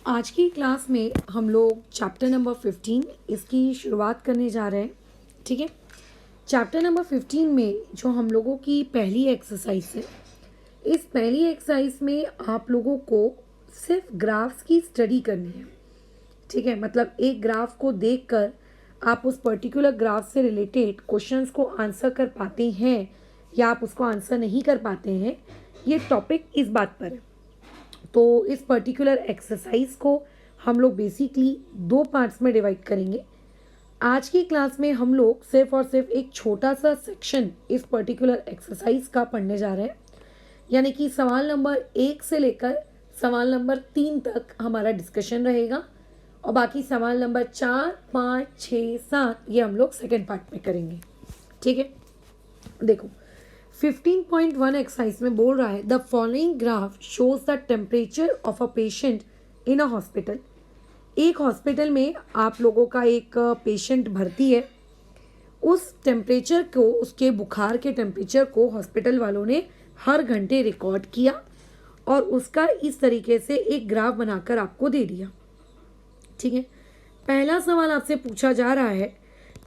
आज की क्लास में हम लोग चैप्टर नंबर 15 इसकी शुरुआत करने जा रहे हैं। ठीक है, चैप्टर नंबर 15 में जो हम लोगों की पहली एक्सरसाइज है, इस पहली एक्सरसाइज में आप लोगों को सिर्फ ग्राफ्स की स्टडी करनी है। ठीक है, मतलब एक ग्राफ को देखकर आप उस पर्टिकुलर ग्राफ से रिलेटेड क्वेश्चंस को आंसर कर पाते हैं या आप उसको आंसर नहीं कर पाते हैं, ये टॉपिक इस बात पर है। तो इस पर्टिकुलर एक्सरसाइज को हम लोग बेसिकली दो पार्ट्स में डिवाइड करेंगे। आज की क्लास में हम लोग सिर्फ और सिर्फ एक छोटा सा सेक्शन इस पर्टिकुलर एक्सरसाइज का पढ़ने जा रहे हैं, यानी कि सवाल नंबर 1 से लेकर सवाल नंबर 3 तक हमारा डिस्कशन रहेगा और बाकी सवाल नंबर 4, 5, 6, 7 ये हम लोग सेकेंड पार्ट में करेंगे। ठीक है, देखो 15.1 एक्सरसाइज में बोल रहा है the following graph shows the temperature of a patient in a hospital. एक हॉस्पिटल में आप लोगों का एक पेशेंट भर्ती है, उस टेम्परेचर को, उसके बुखार के टेम्परेचर को हॉस्पिटल वालों ने हर घंटे रिकॉर्ड किया और उसका इस तरीके से एक ग्राफ बनाकर आपको दे दिया। ठीक है, पहला सवाल आपसे पूछा जा रहा है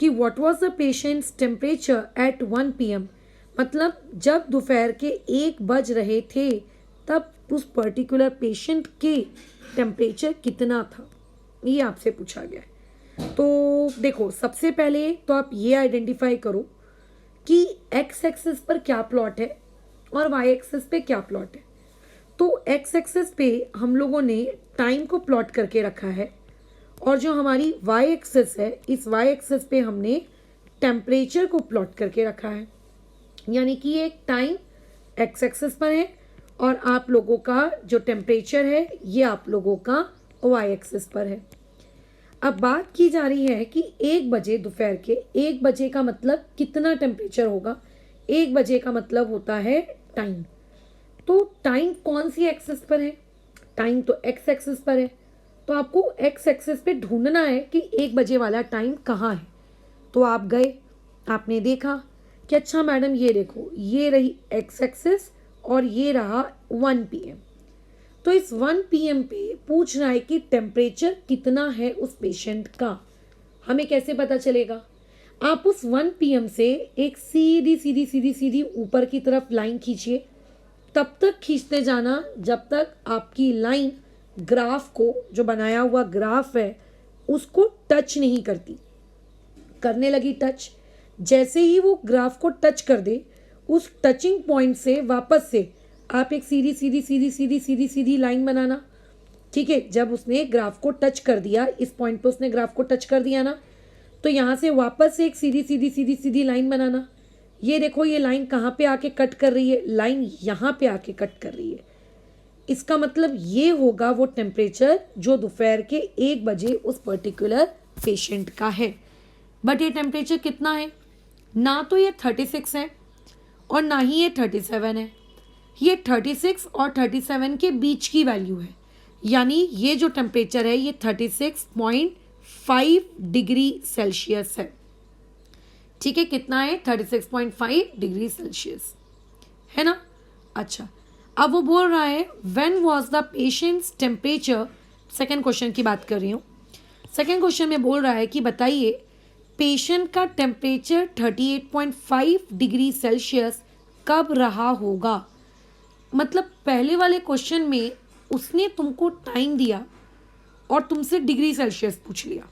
कि what was the patient's temperature at 1 PM, मतलब जब दोपहर के 1 बज रहे थे तब उस पर्टिकुलर पेशेंट के टेम्परेचर कितना था, ये आपसे पूछा गया है। तो देखो, सबसे पहले तो आप ये आइडेंटिफाई करो कि एक्स एक्सिस पर क्या प्लॉट है और वाई एक्सिस पे क्या प्लॉट है। तो एक्स एक्सिस पे हम लोगों ने टाइम को प्लॉट करके रखा है और जो हमारी वाई एक्सिस है, इस वाई एक्सिस पे हमने टेम्परेचर को प्लॉट करके रखा है, यानी कि एक टाइम एक्स एक्सिस पर है और आप लोगों का जो टेम्परेचर है ये आप लोगों का वाई एक्सिस पर है। अब बात की जा रही है कि 1 बजे, दोपहर के 1 बजे का मतलब कितना टेम्परेचर होगा। 1 बजे का मतलब होता है टाइम। तो टाइम कौन सी एक्सिस पर है? टाइम तो एक्स एक्सिस पर है। तो आपको एक्स एक्सिस पे ढूंढना है कि 1 बजे वाला टाइम कहाँ है। तो आप गए, आपने देखा कि अच्छा मैडम ये देखो, ये रही एक्स एक्सिस और ये रहा 1 PM। तो इस 1 PM पे पूछ रहा है कि टेम्परेचर कितना है उस पेशेंट का। हमें कैसे पता चलेगा? आप उस 1 PM से एक सीधी सीधी सीधी सीधी ऊपर की तरफ लाइन खींचिए। तब तक खींचते जाना जब तक आपकी लाइन ग्राफ को, जो बनाया हुआ ग्राफ है, उसको टच नहीं करती। करने लगी टच, जैसे ही वो ग्राफ को टच कर दे, उस टचिंग पॉइंट से वापस से आप एक सीधी सीधी सीधी सीधी सीधी सीधी लाइन बनाना। ठीक है, जब उसने ग्राफ को टच कर दिया, इस पॉइंट पे उसने ग्राफ को टच कर दिया ना, तो यहाँ से वापस से एक सीधी सीधी सीधी सीधी लाइन बनाना। ये देखो, ये लाइन कहाँ पे आके कट कर रही है? लाइन यहाँ पे आके कट कर रही है। इसका मतलब ये होगा वो टेम्परेचर जो दोपहर के 1 बजे उस पर्टिकुलर पेशेंट का है। बट ये टेम्परेचर कितना है? ना तो ये 36 है और ना ही ये 37 है। ये 36 और 37 के बीच की वैल्यू है, यानी ये जो टेम्परेचर है ये 36.5 डिग्री सेल्सियस है। ठीक है, कितना है? 36.5 डिग्री सेल्सियस है ना। अच्छा, अब वो बोल रहा है when was the patient's temperature, second question की बात कर रही हूँ। सेकेंड क्वेश्चन में बोल रहा है कि बताइए पेशेंट का टेम्परेचर 38.5 डिग्री सेल्सियस कब रहा होगा। मतलब पहले वाले क्वेश्चन में उसने तुमको टाइम दिया और तुमसे डिग्री सेल्सियस पूछ लिया।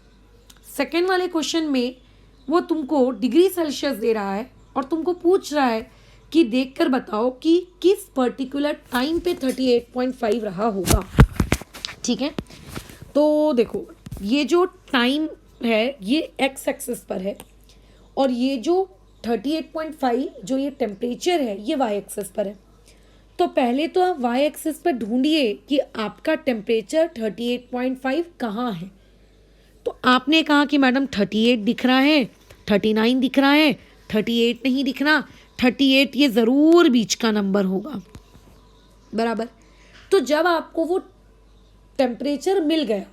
सेकेंड वाले क्वेश्चन में वो तुमको डिग्री सेल्सियस दे रहा है और तुमको पूछ रहा है कि देखकर बताओ कि किस पर्टिकुलर टाइम पे 38.5 रहा होगा। ठीक है, तो देखो ये जो टाइम है ये एक्स एक्सिस पर है और ये जो 38.5 जो ये टेम्परेचर है ये वाई एक्सिस पर है। तो पहले तो आप वाई एक्सिस पर ढूंढिए कि आपका टेम्परेचर 38.5 कहाँ है। तो आपने कहा कि मैडम 38 दिख रहा है, 39 दिख रहा है, 38 नहीं दिख रहा। 38 ये ज़रूर बीच का नंबर होगा, बराबर। तो जब आपको वो टेम्परेचर मिल गया,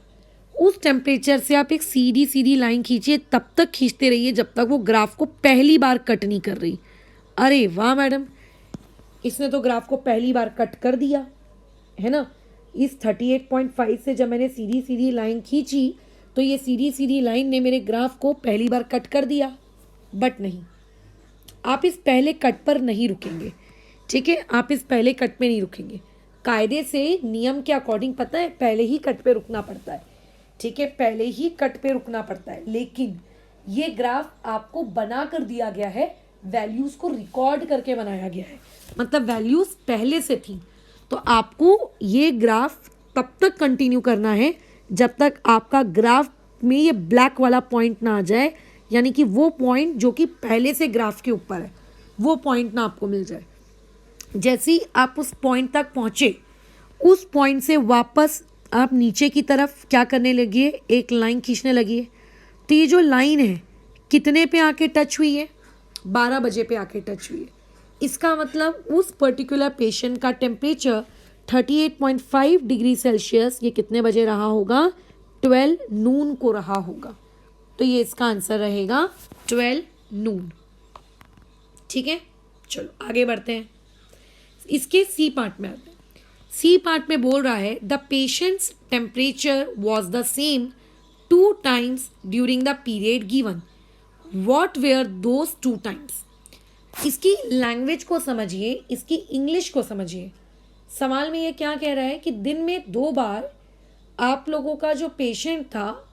उस टेम्परेचर से आप एक सीधी सीधी लाइन खींचिए, तब तक खींचते रहिए जब तक वो ग्राफ को पहली बार कट नहीं कर रही। अरे वाह मैडम, इसने तो ग्राफ को पहली बार कट कर दिया है ना। इस 38.5 से जब मैंने सीधी सीधी लाइन खींची तो ये सीधी सीधी लाइन ने मेरे ग्राफ को पहली बार कट कर दिया, बट नहीं, आप इस पहले कट पर नहीं रुकेंगे, ठीक है, आप इस पहले कट पे नहीं रुकेंगे। कायदे से नियम के अकॉर्डिंग पता है पहले ही कट पे रुकना पड़ता है, ठीक है, पहले ही कट पे रुकना पड़ता है। लेकिन ये ग्राफ आपको बना कर दिया गया है, वैल्यूज़ को रिकॉर्ड करके बनाया गया है, मतलब वैल्यूज़ पहले से थी, तो आपको ये ग्राफ तब तक कंटिन्यू करना है जब तक आपका ग्राफ में ये ब्लैक वाला पॉइंट ना आ जाए, यानी कि वो पॉइंट जो कि पहले से ग्राफ के ऊपर है वो पॉइंट ना आपको मिल जाए। जैसे ही आप उस पॉइंट तक पहुँचे, उस पॉइंट से वापस आप नीचे की तरफ क्या करने लगिए, एक लाइन खींचने लगिए। तो ये जो लाइन है कितने पे आके टच हुई है, 12 बजे पे आके टच हुई है। इसका मतलब उस पर्टिकुलर पेशेंट का टेम्परेचर 38.5 डिग्री सेल्सियस ये कितने बजे रहा होगा, 12 नून को रहा होगा। तो ये इसका आंसर रहेगा 12 नून, ठीक है। चलो आगे बढ़ते हैं, इसके सी पार्ट में आते हैं। सी पार्ट में बोल रहा है the patient's temperature was the same 2 times during the period given, what were those 2 times। इसकी लैंग्वेज को समझिए, इसकी इंग्लिश को समझिए। सवाल में ये क्या कह रहा है कि दिन में 2 बार आप लोगों का जो पेशेंट था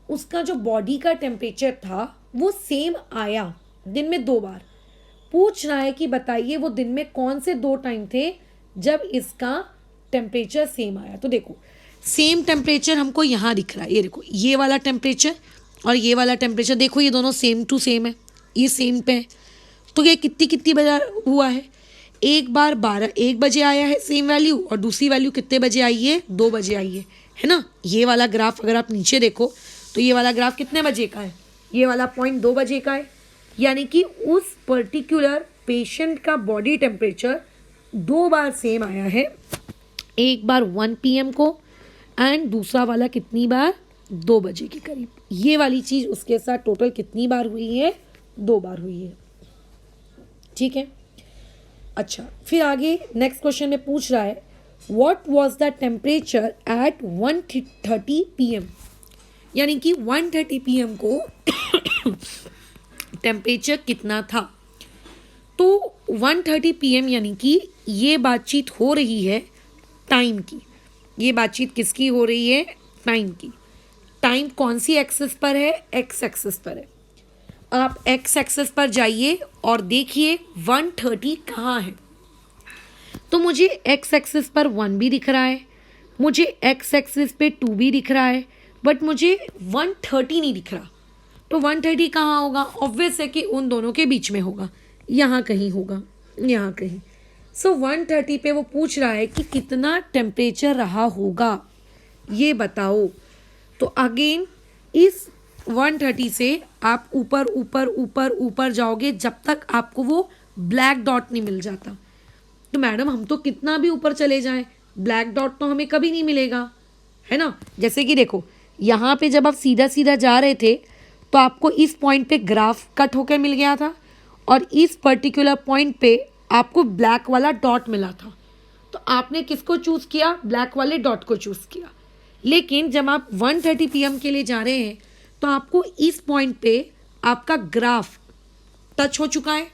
उसका जो बॉडी का टेम्परेचर था वो सेम आया, दिन में 2 बार। पूछ रहा है कि बताइए वो दिन में कौन से 2 टाइम थे जब इसका टेम्परेचर सेम आया। तो देखो सेम टेम्परेचर हमको यहाँ दिख रहा है, ये देखो ये वाला टेम्परेचर और ये वाला टेम्परेचर, देखो ये दोनों सेम टू सेम है, ये सेम पे है। तो ये कितनी बजे हुआ है, एक बार 1 बजे आया है सेम वैल्यू, और दूसरी वैल्यू कितने बजे आई है, 2 बजे आई है ना। ये वाला ग्राफ अगर आप नीचे देखो तो ये वाला ग्राफ कितने बजे का है, ये वाला पॉइंट 2 बजे का है, यानी कि उस पर्टिकुलर पेशेंट का बॉडी टेम्परेचर 2 बार सेम आया है, एक बार 1 PM को एंड दूसरा वाला कितनी बार, 2 बजे के करीब। ये वाली चीज़ उसके साथ टोटल कितनी बार हुई है, 2 बार हुई है, ठीक है। अच्छा फिर आगे नेक्स्ट क्वेश्चन में पूछ रहा है what was the temperature at 1:30 PM, यानी कि 1:30 PM को टेम्परेचर कितना था। तो 1:30 PM यानी कि ये बातचीत हो रही है टाइम की, ये बातचीत किसकी हो रही है, टाइम की। टाइम कौन सी एक्सिस पर है, एक्स एक्सिस पर है। आप एक्स एक्सिस पर जाइए और देखिए 1:30 कहाँ है। तो मुझे एक्स एक्सिस पर 1 भी दिख रहा है, मुझे एक्स एक्सिस पे 2 भी दिख रहा है, बट मुझे 1:30 नहीं दिख रहा। तो 1:30 कहाँ होगा, ऑब्वियस है कि उन दोनों के बीच में होगा, यहाँ कहीं होगा, यहाँ कहीं। सो 1:30 पे वो पूछ रहा है कि कितना टेम्परेचर रहा होगा ये बताओ। तो अगेन इस 1:30 से आप ऊपर ऊपर ऊपर ऊपर जाओगे जब तक आपको वो ब्लैक डॉट नहीं मिल जाता। तो मैडम हम तो कितना भी ऊपर चले जाएं ब्लैक डॉट तो हमें कभी नहीं मिलेगा, है ना। जैसे कि देखो यहाँ पे जब आप सीधा सीधा जा रहे थे तो आपको इस पॉइंट पे ग्राफ कट होकर मिल गया था और इस पर्टिकुलर पॉइंट पे आपको ब्लैक वाला डॉट मिला था। तो आपने किसको चूज़ किया, ब्लैक वाले डॉट को चूज़ किया। लेकिन जब आप 1:30 PM के लिए जा रहे हैं तो आपको इस पॉइंट पे आपका ग्राफ टच हो चुका है,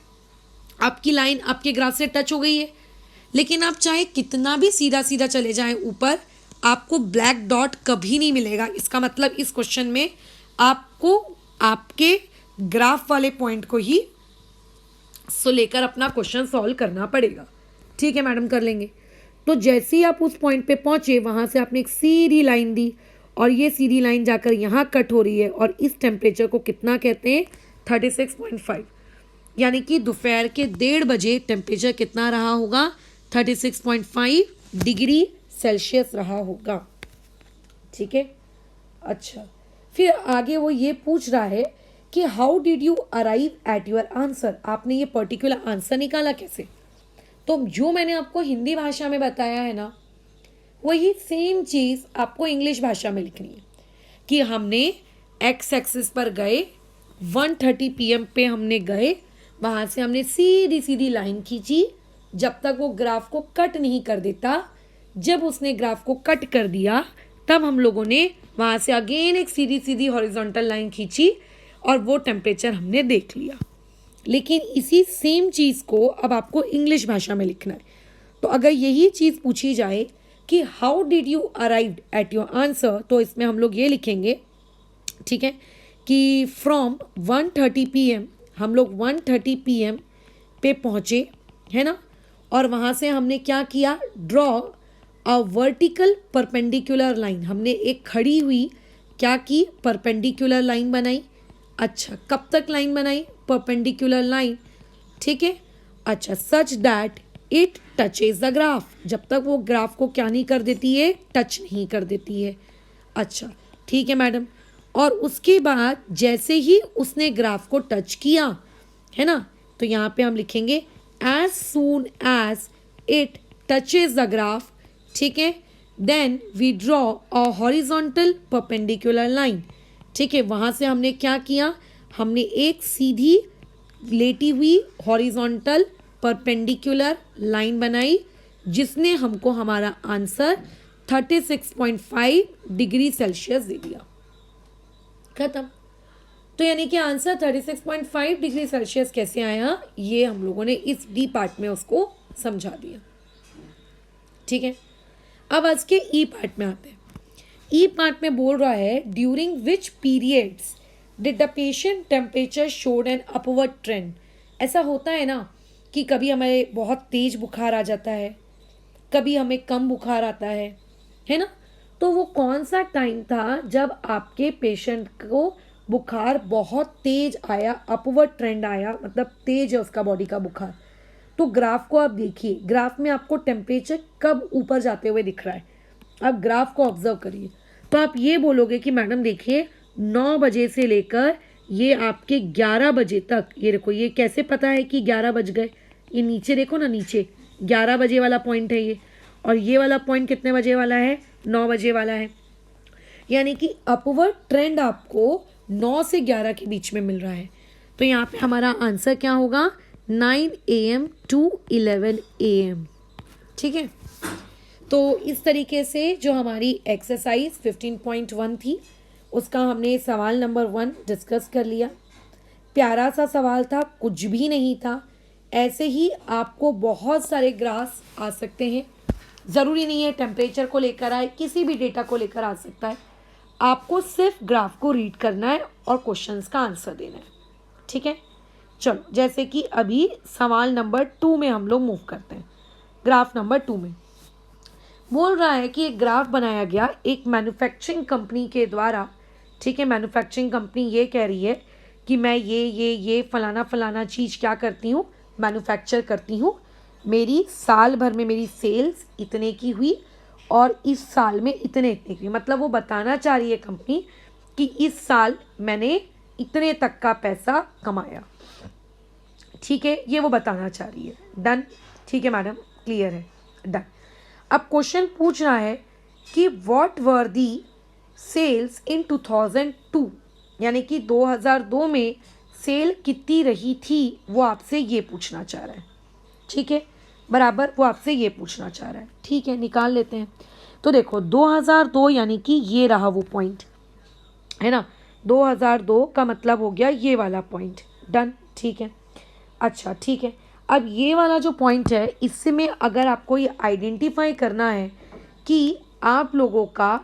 आपकी लाइन आपके ग्राफ से टच हो गई है। लेकिन आप चाहे कितना भी सीधा सीधा चले जाएं ऊपर, आपको ब्लैक डॉट कभी नहीं मिलेगा। इसका मतलब इस क्वेश्चन में आपको आपके ग्राफ वाले पॉइंट को ही लेकर अपना क्वेश्चन सॉल्व करना पड़ेगा। ठीक है मैडम, कर लेंगे। तो जैसे ही आप उस पॉइंट पे पहुंचे वहां से आपने एक सीधी लाइन दी और ये सीधी लाइन जाकर यहाँ कट हो रही है और इस टेम्परेचर को कितना कहते हैं, 36.5, यानी कि दोपहर के 1:30 बजे टेम्परेचर कितना रहा होगा, 36.5 डिग्री सेल्सियस रहा होगा। ठीक है। अच्छा फिर आगे वो ये पूछ रहा है कि how did you arrive at your answer, आपने ये पर्टिकुलर आंसर निकाला कैसे। तो जो मैंने आपको हिंदी भाषा में बताया है ना, वही सेम चीज़ आपको इंग्लिश भाषा में लिखनी है कि हमने एक्स एक्सिस पर गए, 1:30 PM पे हमने गए, वहाँ से हमने सीधी सीधी लाइन खींची जब तक वो ग्राफ को कट नहीं कर देता, जब उसने ग्राफ को कट कर दिया तब हम लोगों ने वहाँ से अगेन एक सीधी सीधी हॉरिजॉन्टल लाइन खींची और वो टेम्परेचर हमने देख लिया। लेकिन इसी सेम चीज़ को अब आपको इंग्लिश भाषा में लिखना है। तो अगर यही चीज़ पूछी जाए कि how did you arrive at your answer, तो इसमें हम लोग ये लिखेंगे, ठीक है, कि फ्रॉम 1:30 PM हम लोग 1:30 PM पे पहुँचे, है ना, और वहाँ से हमने क्या किया, draw a vertical perpendicular line, हमने एक खड़ी हुई क्या की, परपेंडिकुलर लाइन बनाई। अच्छा, कब तक लाइन बनाई, परपेंडिकुलर लाइन, ठीक है। अच्छा, such that it touches the graph, जब तक वो ग्राफ को क्या नहीं कर देती है, टच नहीं कर देती है। अच्छा, ठीक है मैडम। और उसके बाद जैसे ही उसने ग्राफ को टच किया, है ना, तो यहाँ पे हम लिखेंगे as soon as it touches the graph, ठीक है, then we draw a horizontal perpendicular line, ठीक है। वहाँ से हमने क्या किया, हमने एक सीधी लेटी हुई हॉरिजॉन्टल परपेंडिकुलर लाइन बनाई जिसने हमको हमारा आंसर 36.5 डिग्री सेल्सियस दे दिया। खत्म। तो यानी कि आंसर 36.5 डिग्री सेल्सियस कैसे आया, ये हम लोगों ने इस डी पार्ट में उसको समझा दिया, ठीक है। अब आज के ई पार्ट में आते हैं। ई पार्ट में बोल रहा है during which periods did the patient temperature showed an upward trend. ऐसा होता है ना कि कभी हमें बहुत तेज बुखार आ जाता है, कभी हमें कम बुखार आता है ना, तो वो कौन सा टाइम था जब आपके पेशेंट को बुखार बहुत तेज आया, अपवर्ड ट्रेंड आया, मतलब तेज है उसका बॉडी का बुखार। तो ग्राफ को आप देखिए, ग्राफ में आपको टेम्परेचर कब ऊपर जाते हुए दिख रहा है, आप ग्राफ को ऑब्जर्व करिए। तो आप ये बोलोगे कि मैडम देखिए 9 बजे से लेकर ये आपके 11 बजे तक, ये देखो, ये कैसे पता है कि 11 बज गए, ये नीचे देखो ना, नीचे 11 बजे वाला पॉइंट है ये, और ये वाला पॉइंट कितने बजे वाला है, 9 बजे वाला है। यानी कि अपवर्ड ट्रेंड आपको 9 से 11 के बीच में मिल रहा है। तो यहाँ पे हमारा आंसर क्या होगा, 9 AM to 11 AM, ठीक है। तो इस तरीके से जो हमारी एक्सरसाइज 15.1 थी उसका हमने सवाल नंबर 1 डिस्कस कर लिया। प्यारा सा सवाल था, कुछ भी नहीं था। ऐसे ही आपको बहुत सारे ग्राफ्स आ सकते हैं, ज़रूरी नहीं है टेम्परेचर को लेकर आए, किसी भी डेटा को लेकर आ सकता है। आपको सिर्फ ग्राफ को रीड करना है और क्वेश्चंस का आंसर देना है, ठीक है। चलो, जैसे कि अभी सवाल नंबर 2 में हम लोग मूव करते हैं। ग्राफ नंबर 2 में बोल रहा है कि एक ग्राफ बनाया गया एक मैन्युफैक्चरिंग कंपनी के द्वारा, ठीक है। मैन्युफैक्चरिंग कंपनी ये कह रही है कि मैं ये फलाना फलाना चीज़ क्या करती हूँ, मैन्युफैक्चर करती हूँ, मेरी साल भर में मेरी सेल्स इतने की हुई और इस साल में इतने की। मतलब वो बताना चाह रही है कंपनी कि इस साल मैंने इतने तक का पैसा कमाया, ठीक है, ये वो बताना चाह रही है। डन, ठीक है मैडम, क्लियर है, डन। अब क्वेश्चन पूछ रहा है कि व्हाट वर दी सेल्स इन 2002, यानी कि 2002 में सेल कितनी रही थी, वो आपसे ये पूछना चाह रहा है, ठीक है, बराबर वो आपसे ये पूछना चाह रहा है, ठीक है। निकाल लेते हैं। तो देखो 2002 यानी कि ये रहा वो पॉइंट, है ना, 2002 का मतलब हो गया ये वाला पॉइंट। डन, ठीक है। अच्छा, ठीक है। अब ये वाला जो पॉइंट है, इससे में अगर आपको ये आइडेंटिफाई करना है कि आप लोगों का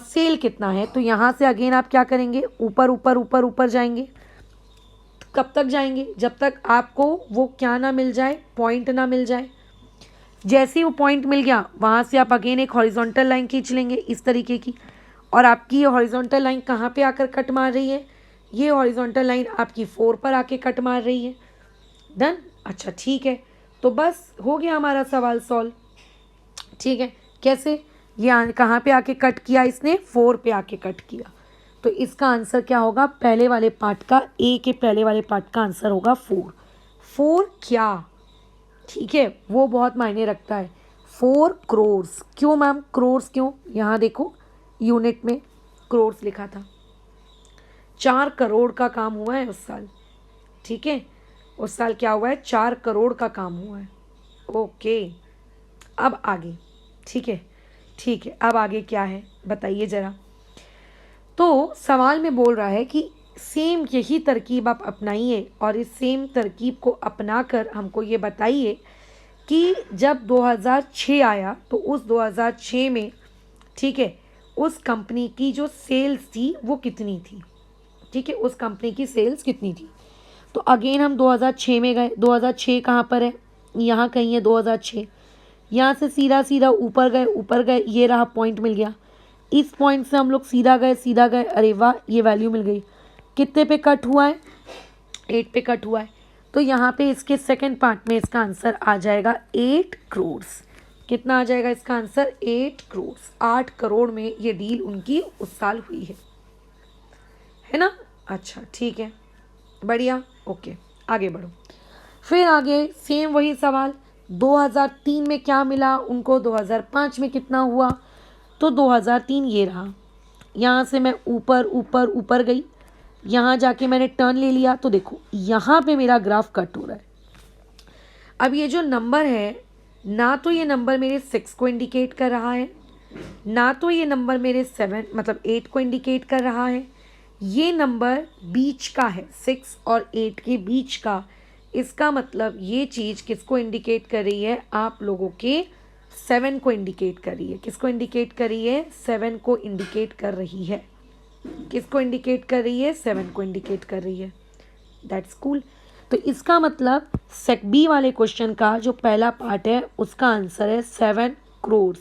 सेल कितना है, तो यहाँ से अगेन आप क्या करेंगे, ऊपर ऊपर ऊपर ऊपर जाएंगे। कब तक जाएंगे, जब तक आपको वो क्या ना मिल जाए, पॉइंट ना मिल जाए। जैसे ही वो पॉइंट मिल गया, वहाँ से आप अगेन एक हॉरिजॉन्टल लाइन खींच लेंगे इस तरीके की, और आपकी ये हॉरिजॉन्टल लाइन कहाँ पे आकर कट मार रही है, ये हॉरिजॉन्टल लाइन आपकी 4 पर आके कट मार रही है। डन, अच्छा, ठीक है। तो बस हो गया हमारा सवाल सॉल्व, ठीक है। कैसे, ये कहाँ पे आके कट किया, इसने 4 पे आके कट किया। तो इसका आंसर क्या होगा, पहले वाले पार्ट का, ए के पहले वाले पार्ट का आंसर होगा 4। 4 क्या, ठीक है, वो बहुत मायने रखता है। 4 करोर्स, क्यों मैम करोर्स क्यों, यहाँ देखो यूनिट में करोर्स लिखा था, 4 करोड़ का काम हुआ है उस साल, ठीक है। उस साल क्या हुआ है, 4 करोड़ का काम हुआ है। ओके, अब आगे, ठीक है, ठीक है। अब आगे क्या है बताइए ज़रा। तो सवाल में बोल रहा है कि सेम यही तरकीब आप अपनाइए और इस सेम तरकीब को अपनाकर हमको ये बताइए कि जब 2006 आया तो उस 2006 में, ठीक है, उस कंपनी की जो सेल्स थी वो कितनी थी। ठीक है, उस कंपनी की सेल्स कितनी थी। तो अगेन हम 2006 में गए। 2006 कहाँ पर है, यहाँ कहीं है 2006। यहाँ से सीधा सीधा ऊपर गए, ऊपर गए, ये रहा पॉइंट मिल गया। इस पॉइंट से हम लोग सीधा गए, सीधा गए, अरे वाह ये वैल्यू मिल गई। कितने पे कट हुआ है, 8 पे कट हुआ है। तो यहाँ पे इसके सेकंड पार्ट में इसका आंसर आ जाएगा 8 करोड़। कितना आ जाएगा इसका आंसर, 8 करोड़। 8 करोड़ में ये डील उनकी उस साल हुई है ना। अच्छा ठीक है, बढ़िया, ओके आगे बढ़ो। फिर आगे सेम वही सवाल, 2003 में क्या मिला उनको, 2005 में कितना हुआ। तो 2003 ये रहा। यहाँ से मैं ऊपर ऊपर ऊपर गई, यहाँ जाके मैंने टर्न ले लिया। तो देखो यहाँ पे मेरा ग्राफ कट हो रहा है। अब ये जो नंबर है, ना तो ये नंबर मेरे 6 को इंडिकेट कर रहा है, ना तो ये नंबर मेरे 7 मतलब 8 को इंडिकेट कर रहा है। ये नंबर बीच का है, 6 और 8 के बीच का। इसका मतलब ये चीज़ किसको इंडिकेट कर रही है, आप लोगों के 7 को इंडिकेट कर रही है। किसको इंडिकेट कर रही है, 7 को इंडिकेट कर रही है। किसको इंडिकेट कर रही है, 7 को इंडिकेट कर रही है। That's cool. तो इसका मतलब सेक बी वाले क्वेश्चन का जो पहला पार्ट है उसका आंसर है 7 करोड़।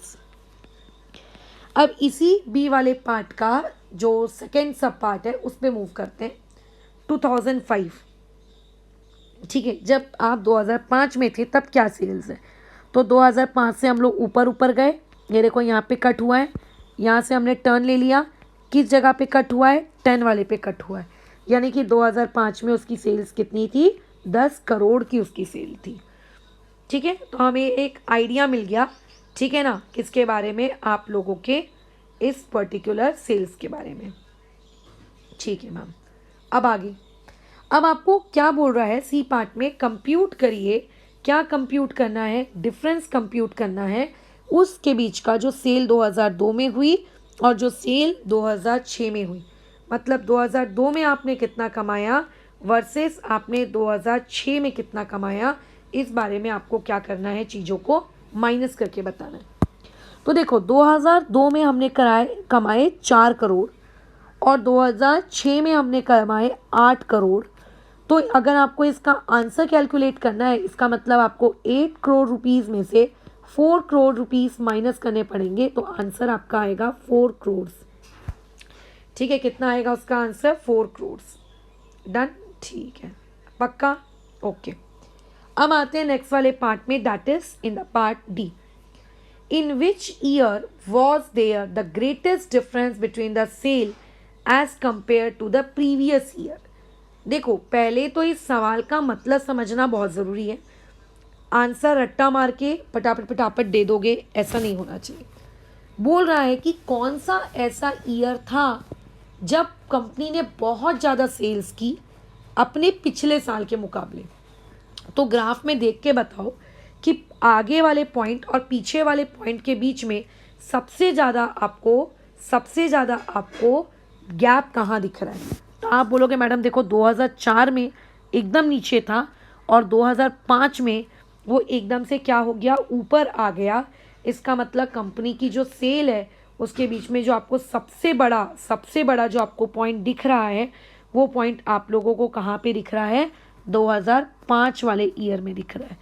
अब इसी बी वाले पार्ट का जो सेकेंड सब पार्ट है उस पर मूव करते हैं। 2005, ठीक है, जब आप 2005 में थे तब क्या सेल्स है। तो 2005 से हम लोग ऊपर ऊपर गए, ये देखो यहाँ पे कट हुआ है। यहाँ से हमने टर्न ले लिया, किस जगह पे कट हुआ है, 10 वाले पे कट हुआ है। यानी कि 2005 में उसकी सेल्स कितनी थी, 10 करोड़ की उसकी सेल थी। ठीक है, तो हमें एक आइडिया मिल गया, ठीक है ना, किसके बारे में, आप लोगों के इस पर्टिकुलर सेल्स के बारे में। ठीक है मैम, अब आगे। अब आपको क्या बोल रहा है, सी पार्ट में कंप्यूट करिए। क्या कंप्यूट करना है, डिफरेंस कंप्यूट करना है उसके बीच का जो सेल 2002 में हुई और जो सेल 2006 में हुई। मतलब 2002 में आपने कितना कमाया वर्सेस आपने 2006 में कितना कमाया, इस बारे में आपको क्या करना है, चीज़ों को माइनस करके बताना है। तो देखो 2002 में हमने कमाए 4 करोड़ और 2006 में हमने कमाए 8 करोड़। तो अगर आपको इसका आंसर कैलकुलेट करना है, इसका मतलब आपको 8 करोड़ रुपीज़ में से 4 करोड़ रुपीज़ माइनस करने पड़ेंगे। तो आंसर आपका आएगा 4 करोड़। ठीक है, कितना आएगा उसका आंसर, 4 करोड़। डन, ठीक है, पक्का, ओके। अब आते हैं नेक्स्ट वाले पार्ट में, that is in the part D. In which year was there the greatest difference between the sale as compare to the previous year. देखो पहले तो इस सवाल का मतलब समझना बहुत ज़रूरी है। आंसर रट्टा मार के पटापट पटापट दे दोगे, ऐसा नहीं होना चाहिए। बोल रहा है कि कौन सा ऐसा ईयर था जब कंपनी ने बहुत ज़्यादा सेल्स की अपने पिछले साल के मुकाबले। तो ग्राफ में देख के बताओ कि आगे वाले पॉइंट और पीछे वाले पॉइंट के बीच में सबसे ज़्यादा आपको गैप कहाँ दिख रहा है। तो आप बोलोगे मैडम देखो 2004 में एकदम नीचे था और 2005 में वो एकदम से क्या हो गया, ऊपर आ गया। इसका मतलब कंपनी की जो सेल है उसके बीच में जो आपको सबसे बड़ा जो आपको पॉइंट दिख रहा है, वो पॉइंट आप लोगों को कहाँ पे दिख रहा है, 2005 वाले ईयर में दिख रहा है।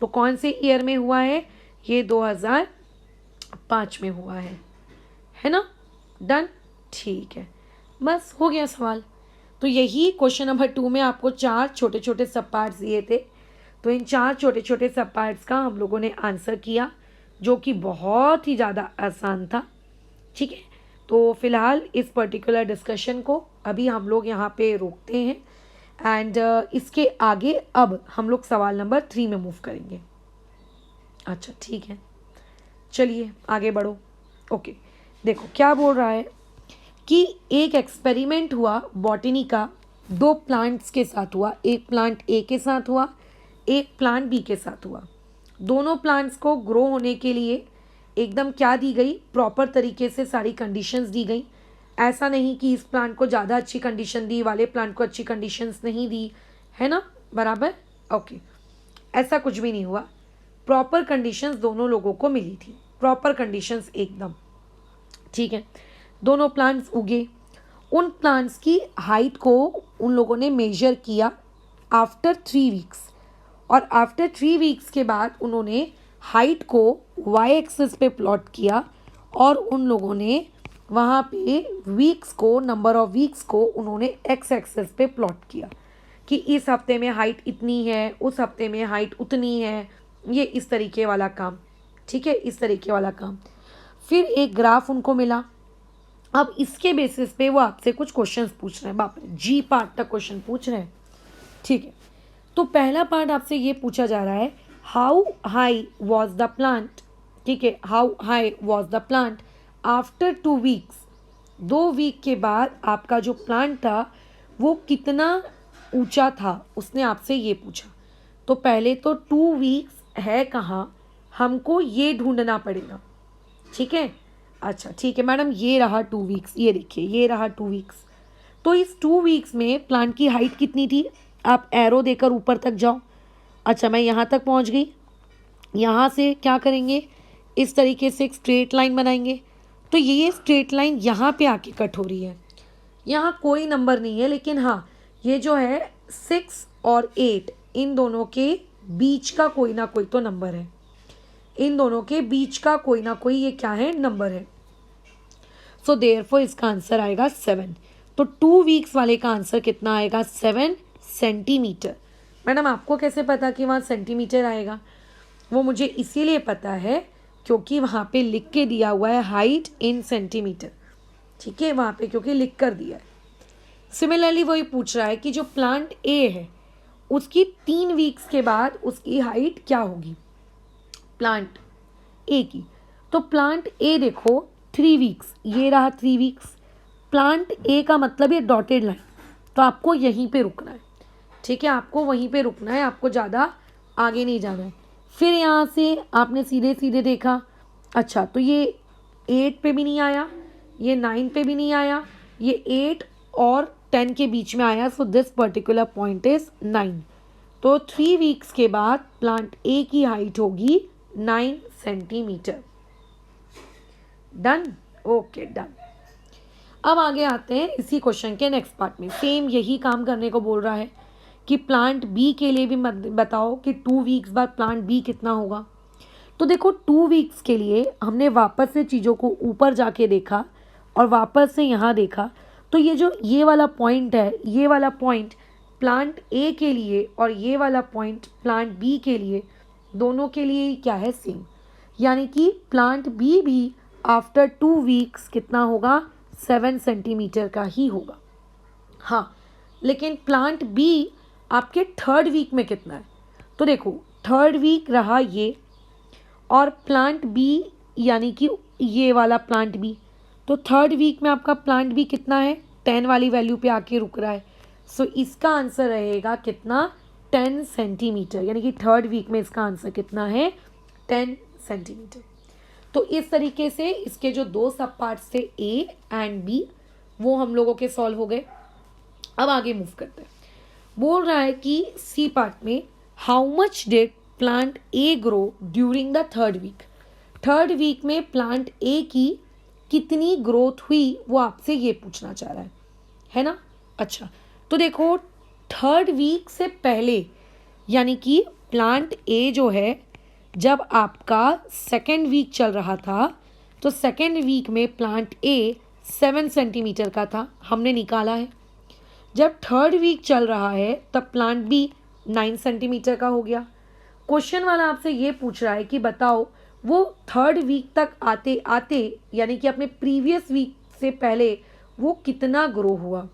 तो कौन से ईयर में हुआ है, ये 2005 में हुआ है ना। डन, ठीक है, बस हो गया सवाल। तो यही क्वेश्चन नंबर 2 में आपको 4 छोटे छोटे सब पार्ट्स दिए थे। तो इन 4 छोटे छोटे सब पार्ट्स का हम लोगों ने आंसर किया, जो कि बहुत ही ज़्यादा आसान था। ठीक है, तो फिलहाल इस पर्टिकुलर डिस्कशन को अभी हम लोग यहाँ पे रोकते हैं एंड इसके आगे अब हम लोग सवाल नंबर 3 में मूव करेंगे। अच्छा ठीक है, चलिए आगे बढ़ो। ओके, देखो क्या बोल रहा है कि एक एक्सपेरिमेंट हुआ बॉटनी का, 2 प्लांट्स के साथ हुआ। एक प्लांट ए के साथ हुआ, एक प्लांट बी के साथ हुआ। दोनों प्लांट्स को ग्रो होने के लिए एकदम क्या दी गई, प्रॉपर तरीके से सारी कंडीशंस दी गई। ऐसा नहीं कि इस प्लांट को ज़्यादा अच्छी कंडीशन दी, वाले प्लांट को अच्छी कंडीशंस नहीं दी, है ना, बराबर, ओके। ऐसा कुछ भी नहीं हुआ, प्रॉपर कंडीशंस दोनों लोगों को मिली थी, प्रॉपर कंडीशंस एकदम, ठीक है। दोनों प्लांट्स उगे, उन प्लांट्स की हाइट को उन लोगों ने मेजर किया आफ्टर 3 वीक्स, और आफ्टर 3 वीक्स के बाद उन्होंने हाइट को वाई एक्सिस पे प्लॉट किया, और उन लोगों ने वहाँ पे वीक्स को, नंबर ऑफ वीक्स को उन्होंने एक्स एक्सिस पे प्लॉट किया कि इस हफ्ते में हाइट इतनी है, उस हफ्ते में हाइट उतनी है, ये इस तरीके वाला काम, ठीक है, इस तरीके वाला काम। फिर एक ग्राफ उनको मिला। अब इसके बेसिस पे वो आपसे कुछ क्वेश्चंस पूछ रहे हैं, बाप रे, जी पार्ट तक क्वेश्चन पूछ रहे हैं, ठीक है। तो पहला पार्ट आपसे ये पूछा जा रहा है, how high was the plant, ठीक है, how high was the plant after 2 weeks, 2 week के बाद आपका जो प्लांट था वो कितना ऊंचा था, उसने आपसे ये पूछा। तो पहले तो 2 वीक्स है कहाँ, हमको ये ढूंढना पड़ेगा, ठीक है। अच्छा ठीक है मैडम, ये रहा 2 वीक्स, ये देखिए ये रहा 2 वीक्स। तो इस 2 वीक्स में प्लांट की हाइट कितनी थी, आप एरो देकर ऊपर तक जाओ। अच्छा मैं यहाँ तक पहुँच गई, यहाँ से क्या करेंगे, इस तरीके से एक स्ट्रेट लाइन बनाएंगे। तो ये स्ट्रेट लाइन यहाँ पे आके कट हो रही है, यहाँ कोई नंबर नहीं है, लेकिन हाँ ये जो है 6 और 8, इन दोनों के बीच का कोई ना कोई तो नंबर है, इन दोनों के बीच का कोई ना कोई ये क्या है, नंबर है। सो देयरफॉर इसका आंसर आएगा 7। तो 2 वीक्स वाले का आंसर कितना आएगा, 7 सेंटीमीटर। मैडम आपको कैसे पता कि वहाँ सेंटीमीटर आएगा, वो मुझे इसीलिए पता है क्योंकि वहाँ पे लिख के दिया हुआ है हाइट इन सेंटीमीटर, ठीक है, वहाँ पे क्योंकि लिख कर दिया है। सिमिलरली वही पूछ रहा है कि जो प्लांट ए है उसकी 3 वीक्स के बाद उसकी हाइट क्या होगी, प्लांट ए की। तो प्लांट ए देखो 3 वीक्स, ये रहा 3 वीक्स, प्लांट ए का मतलब ये डॉटेड लाइन, तो आपको यहीं पे रुकना है, ठीक है, आपको वहीं पे रुकना है, आपको ज़्यादा आगे नहीं जाना है। फिर यहाँ से आपने सीधे सीधे देखा, अच्छा तो ये 8 पे भी नहीं आया, ये 9 पे भी नहीं आया, ये 8 और 10 के बीच में आया, so this particular point is 9। तो 3 वीक्स के बाद प्लांट ए की हाइट होगी 9 सेंटीमीटर। Done, okay done. अब आगे आते हैं इसी क्वेश्चन के नेक्स्ट पार्ट में, सेम यही काम करने को बोल रहा है कि प्लांट बी के लिए भी बताओ कि 2 वीक्स बाद प्लांट बी कितना होगा। तो देखो 2 वीक्स के लिए हमने वापस से चीज़ों को ऊपर जाके देखा और वापस से यहाँ देखा, तो ये जो ये वाला पॉइंट है, ये वाला पॉइंट प्लांट ए के लिए और ये वाला पॉइंट प्लांट बी के लिए, दोनों के लिए क्या है, सेम, यानी कि प्लांट बी भी आफ्टर 2 वीक्स कितना होगा, 7 सेंटीमीटर का ही होगा। हाँ लेकिन प्लांट बी आपके 3rd वीक में कितना है, तो देखो 3rd वीक रहा ये, और प्लांट बी यानी कि ये वाला प्लांट बी, तो 3rd वीक में आपका प्लांट बी कितना है, 10 वाली वैल्यू पे आके रुक रहा है। सो इसका आंसर रहेगा कितना, 10 सेंटीमीटर, यानी कि 3rd वीक में इसका आंसर कितना है, 10 सेंटीमीटर। तो इस तरीके से इसके जो 2 सब पार्ट्स थे ए एंड बी वो हम लोगों के सॉल्व हो गए। अब आगे मूव करते हैं, बोल रहा है कि सी पार्ट में how much did plant A grow during the 3rd week, 3rd week में प्लांट ए की कितनी ग्रोथ हुई, वो आपसे ये पूछना चाह रहा है ना। अच्छा तो देखो 3rd वीक से पहले, यानी कि प्लांट ए जो है जब आपका 2nd वीक चल रहा था, तो 2nd वीक में प्लांट ए 7 सेंटीमीटर का था, हमने निकाला है। जब 3rd वीक चल रहा है तब प्लांट बी 9 सेंटीमीटर का हो गया। क्वेश्चन वाला आपसे ये पूछ रहा है कि बताओ वो 3rd वीक तक आते आते, यानी कि अपने प्रीवियस वीक से पहले वो कितना ग्रो हुआ,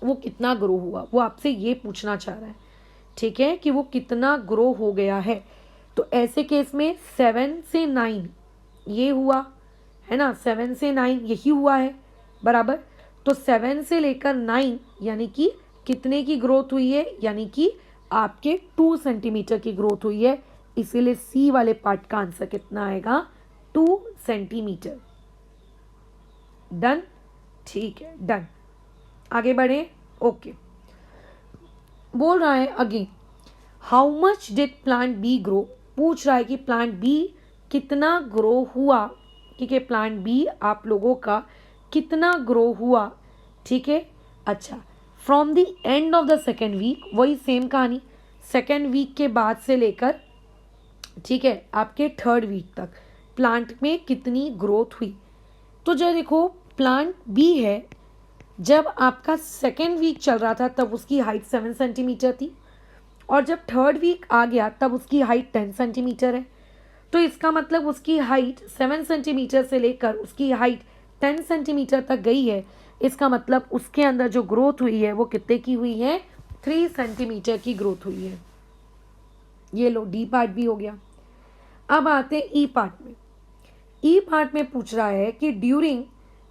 वो कितना ग्रो हुआ, वो आपसे ये पूछना चाह रहा है, ठीक है, कि वो कितना ग्रो हो गया है। तो ऐसे केस में 7 से 9 ये हुआ है ना, 7 से 9 यही हुआ है, बराबर। तो 7 से लेकर 9 यानी कि कितने की ग्रोथ हुई है, यानी कि आपके 2 सेंटीमीटर की ग्रोथ हुई है, इसीलिए सी वाले पार्ट का आंसर कितना आएगा, 2 सेंटीमीटर। डन, ठीक है, डन। आगे बढ़े, ओके। बोल रहा है again, how much did plant B grow. पूछ रहा है कि प्लांट बी कितना ग्रो हुआ। ठीक है, प्लांट बी आप लोगों का कितना ग्रो हुआ। ठीक है, अच्छा। From the end of the second week, वही सेम कहानी, सेकेंड वीक के बाद से लेकर, ठीक है, आपके थर्ड वीक तक प्लांट में कितनी ग्रोथ हुई। तो जो देखो प्लांट बी है, जब आपका सेकेंड वीक चल रहा था तब उसकी हाइट 7 सेंटीमीटर थी, और जब थर्ड वीक आ गया तब उसकी हाइट 10 सेंटीमीटर है। तो इसका मतलब उसकी हाइट 7 सेंटीमीटर से लेकर उसकी हाइट 10 सेंटीमीटर तक गई है। इसका मतलब उसके अंदर जो ग्रोथ हुई है वो कितने की हुई है, 3 सेंटीमीटर की ग्रोथ हुई है। ये लो, डी पार्ट भी हो गया। अब आते हैं ई पार्ट में। ई पार्ट में पूछ रहा है कि during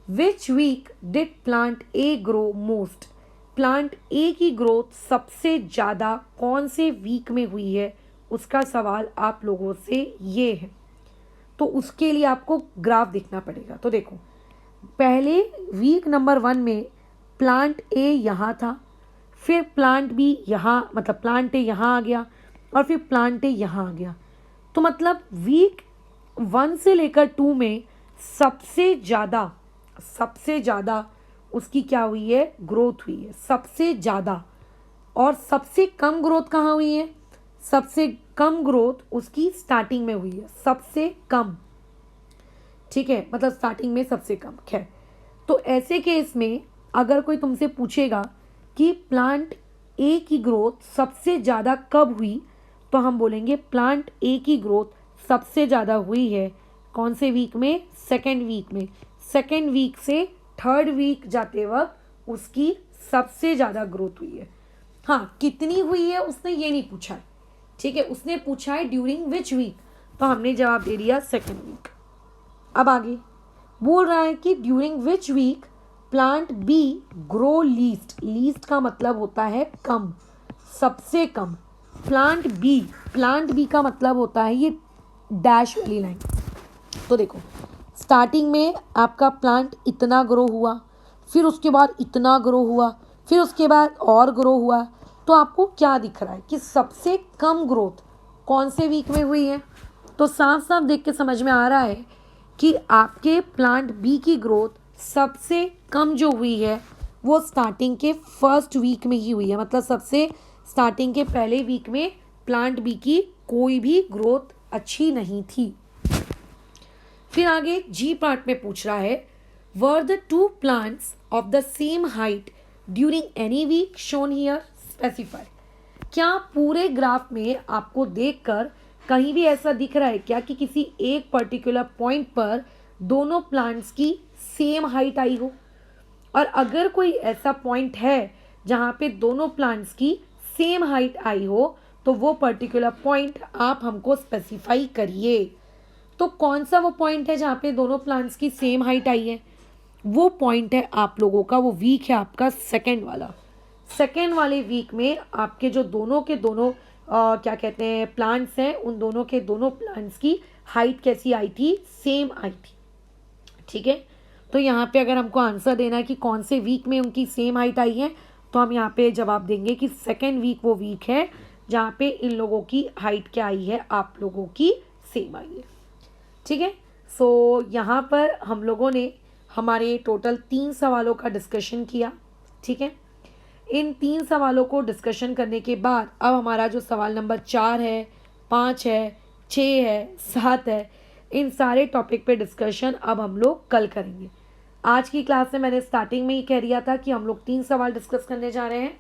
which week did plant A grow most. Plant A की ग्रोथ सबसे ज़्यादा कौन से वीक में हुई है, उसका सवाल आप लोगों से ये है। तो उसके लिए आपको ग्राफ देखना पड़ेगा। तो देखो, पहले वीक नंबर 1 में प्लांट ए यहाँ था, फिर प्लांट बी यहाँ, मतलब प्लांट ए यहाँ आ गया, और फिर प्लांट ए यहाँ आ गया। तो मतलब वीक 1 से लेकर 2 में सबसे ज़्यादा उसकी क्या हुई है, ग्रोथ हुई है, सबसे ज़्यादा। और सबसे कम ग्रोथ कहाँ हुई है, सबसे कम ग्रोथ उसकी स्टार्टिंग में हुई है, सबसे कम। ठीक है, मतलब स्टार्टिंग में सबसे कम। खैर, तो ऐसे केस में अगर कोई तुमसे पूछेगा कि प्लांट ए की ग्रोथ सबसे ज़्यादा कब हुई, तो हम बोलेंगे प्लांट ए की ग्रोथ सबसे ज़्यादा हुई है कौन से वीक में, सेकेंड वीक में। सेकेंड वीक से थर्ड वीक जाते वक्त उसकी सबसे ज़्यादा ग्रोथ हुई है। हाँ, कितनी हुई है उसने ये नहीं पूछा है। ठीक है, उसने पूछा है ड्यूरिंग विच वीक, तो हमने जवाब दे दिया सेकेंड वीक। अब आगे बोल रहा है कि during which week plant B grow least. Least का मतलब होता है कम, सबसे कम। प्लांट बी का मतलब होता है ये डैश वाली लाइन। तो देखो, स्टार्टिंग में आपका प्लांट इतना ग्रो हुआ, फिर उसके बाद इतना ग्रो हुआ, फिर उसके बाद और ग्रो हुआ। तो आपको क्या दिख रहा है कि सबसे कम ग्रोथ कौन से वीक में हुई है। तो साफ साफ देख के समझ में आ रहा है कि आपके प्लांट बी की ग्रोथ सबसे कम जो हुई है वो स्टार्टिंग के फर्स्ट वीक में ही हुई है। मतलब सबसे स्टार्टिंग के पहले वीक में प्लांट बी की कोई भी ग्रोथ अच्छी नहीं थी। फिर आगे जी पार्ट में पूछ रहा है, were the two plants of the same height during any week shown here, specify. क्या पूरे ग्राफ में आपको देखकर कहीं भी ऐसा दिख रहा है क्या कि किसी एक पर्टिकुलर पॉइंट पर दोनों प्लांट्स की सेम हाइट आई हो। और अगर कोई ऐसा पॉइंट है जहाँ पे दोनों प्लांट्स की सेम हाइट आई हो तो वो पर्टिकुलर पॉइंट आप हमको स्पेसिफाई करिए। तो कौन सा वो पॉइंट है जहाँ पे दोनों प्लांट्स की सेम हाइट आई है? वो पॉइंट है आप लोगों का, वो वीक है आपका सेकेंड वाला। सेकेंड वाले वीक में आपके जो दोनों के दोनों क्या कहते हैं प्लांट्स हैं, उन दोनों के दोनों प्लांट्स की हाइट कैसी आई थी? सेम आई थी। ठीक है, तो यहाँ पे अगर हमको आंसर देना है कि कौन से वीक में उनकी सेम हाइट आई है, तो हम यहाँ पे जवाब देंगे कि सेकेंड वीक वो वीक है जहाँ पे इन लोगों की हाइट क्या आई है, आप लोगों की सेम आई है। ठीक है, सो यहाँ पर हम लोगों ने हमारे टोटल 3 सवालों का डिस्कशन किया। ठीक है, इन 3 सवालों को डिस्कशन करने के बाद अब हमारा जो सवाल नंबर 4 है, 5 है, 6 है, 7 है, इन सारे टॉपिक पे डिस्कशन अब हम लोग कल करेंगे। आज की क्लास में मैंने स्टार्टिंग में ही कह दिया था कि हम लोग 3 सवाल डिस्कस करने जा रहे हैं।